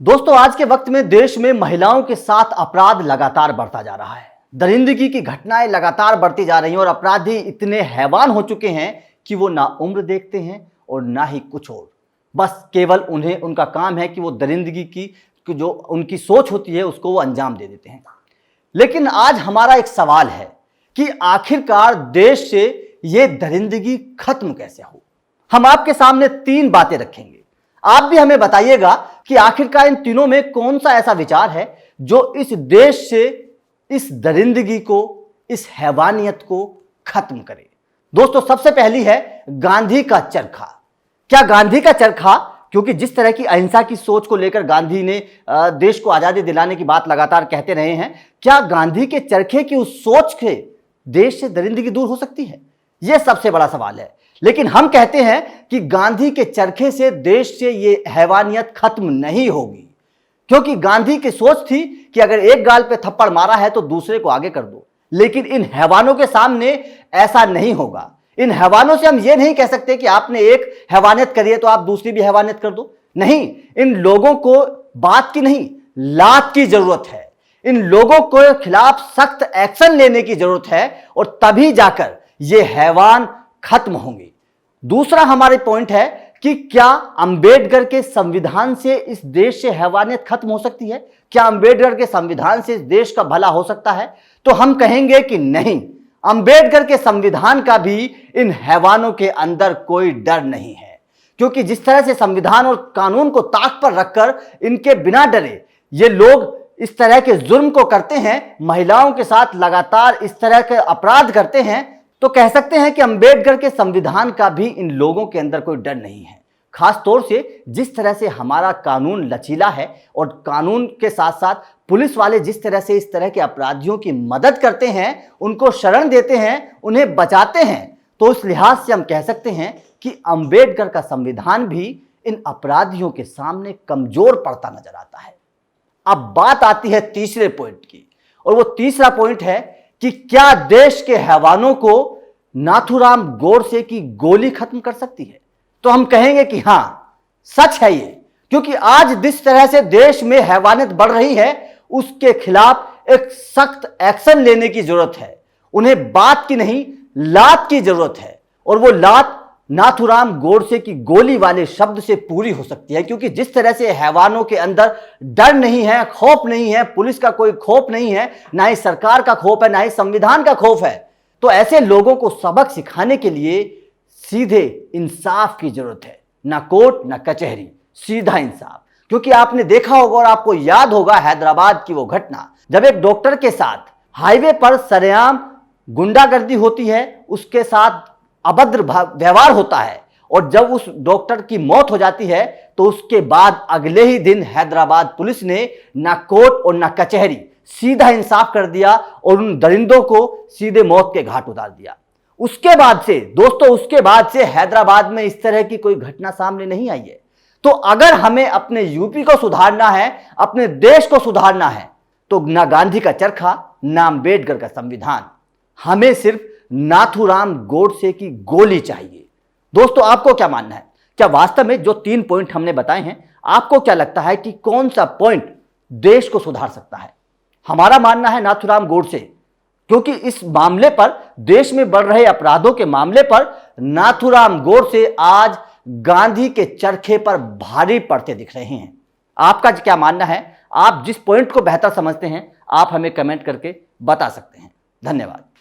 दोस्तों, आज के वक्त में देश में महिलाओं के साथ अपराध लगातार बढ़ता जा रहा है। दरिंदगी की घटनाएं लगातार बढ़ती जा रही हैं और अपराधी इतने हैवान हो चुके हैं कि वो ना उम्र देखते हैं और ना ही कुछ और। बस केवल उन्हें उनका काम है कि वो दरिंदगी की जो उनकी सोच होती है उसको वो अंजाम दे देते हैं। लेकिन आज हमारा एक सवाल है कि आखिरकार देश से ये दरिंदगी खत्म कैसे हो। हम आपके सामने 3 बातें रखेंगे। आप भी हमें बताइएगा कि आखिरकार इन तीनों में कौन सा ऐसा विचार है जो इस देश से इस दरिंदगी को, इस हैवानियत को खत्म करे। दोस्तों, सबसे पहली है गांधी का चरखा। क्या गांधी का चरखा, क्योंकि जिस तरह की अहिंसा की सोच को लेकर गांधी ने देश को आजादी दिलाने की बात लगातार कहते रहे हैं, क्या गांधी के चरखे की उस सोच से देश से दरिंदगी दूर हो सकती है? यह सबसे बड़ा सवाल है। लेकिन हम कहते हैं कि गांधी के चरखे से देश से ये हैवानियत खत्म नहीं होगी, क्योंकि गांधी की सोच थी कि अगर एक गाल पे थप्पड़ मारा है तो दूसरे को आगे कर दो। लेकिन इन हैवानों के सामने ऐसा नहीं होगा। इन हैवानों से हम ये नहीं कह सकते कि आपने एक हैवानियत करी है तो आप दूसरी भी हैवानियत कर दो। नहीं, इन लोगों को बात की नहीं, लात की जरूरत है। इन लोगों के खिलाफ सख्त एक्शन लेने की जरूरत है और तभी जाकर ये हैवान खत्म होंगे। दूसरा हमारे पॉइंट है कि क्या अंबेडकर के संविधान से इस देश से हैवानियत खत्म हो सकती है? क्या अंबेडकर के संविधान से इस देश का भला हो सकता है? तो हम कहेंगे कि नहीं, अंबेडकर के संविधान का भी इन हैवानों के अंदर कोई डर नहीं है। क्योंकि जिस तरह से संविधान और कानून को ताक पर रखकर इनके बिना डरे ये लोग इस तरह के जुर्म को करते हैं, महिलाओं के साथ लगातार इस तरह के अपराध करते हैं, तो कह सकते हैं कि अंबेडकर के संविधान का भी इन लोगों के अंदर कोई डर नहीं है। खास तौर से जिस तरह से हमारा कानून लचीला है और कानून के साथ साथ पुलिस वाले जिस तरह से इस तरह के अपराधियों की मदद करते हैं, उनको शरण देते हैं, उन्हें बचाते हैं, तो उस लिहाज से हम कह सकते हैं कि अंबेडकर का संविधान भी इन अपराधियों के सामने कमजोर पड़ता नजर आता है। अब बात आती है तीसरे पॉइंट की, और वो तीसरा पॉइंट है कि क्या देश के हैवानों को नाथूराम गोडसे की गोली खत्म कर सकती है? तो हम कहेंगे कि हां, सच है ये। क्योंकि आज जिस तरह से देश में हैवानियत बढ़ रही है उसके खिलाफ एक सख्त एक्शन लेने की जरूरत है। उन्हें बात की नहीं, लात की जरूरत है, और वो लात नाथूराम गोडसे की गोली वाले शब्द से पूरी हो सकती है। क्योंकि जिस तरह से हैवानों के अंदर डर नहीं है, खौफ नहीं है, पुलिस का कोई खौफ नहीं है, ना ही सरकार का खौफ है, ना ही संविधान का खौफ है, तो ऐसे लोगों को सबक सिखाने के लिए सीधे इंसाफ की जरूरत है। ना कोर्ट ना कचहरी, सीधा इंसाफ। क्योंकि आपने देखा होगा और आपको याद होगा हैदराबाद की वो घटना, जब एक डॉक्टर के साथ हाईवे पर सरेआम गुंडागर्दी होती है, उसके साथ अभद्र व्यवहार होता है, और जब उस डॉक्टर की मौत हो जाती है तो उसके बाद अगले ही दिन हैदराबाद पुलिस ने ना कोर्ट और ना कचहरी, सीधा इंसाफ कर दिया और उन दरिंदों को सीधे मौत के घाट उतार दिया। उसके बाद से दोस्तों, उसके बाद से हैदराबाद में इस तरह की कोई घटना सामने नहीं आई है। तो अगर हमें अपने यूपी को सुधारना है, अपने देश को सुधारना है, तो ना गांधी का चरखा ना अंबेडकर का संविधान, हमें सिर्फ नाथूराम गोडसे की गोली चाहिए। दोस्तों, आपको क्या मानना है? क्या वास्तव में जो 3 पॉइंट हमने बताए हैं, आपको क्या लगता है कि कौन सा पॉइंट देश को सुधार सकता है? हमारा मानना है नाथूराम गोडसे, क्योंकि इस मामले पर, देश में बढ़ रहे अपराधों के मामले पर नाथूराम गोडसे आज गांधी के चरखे पर भारी पड़ते दिख रहे हैं। आपका क्या मानना है? आप जिस पॉइंट को बेहतर समझते हैं, आप हमें कमेंट करके बता सकते हैं। धन्यवाद।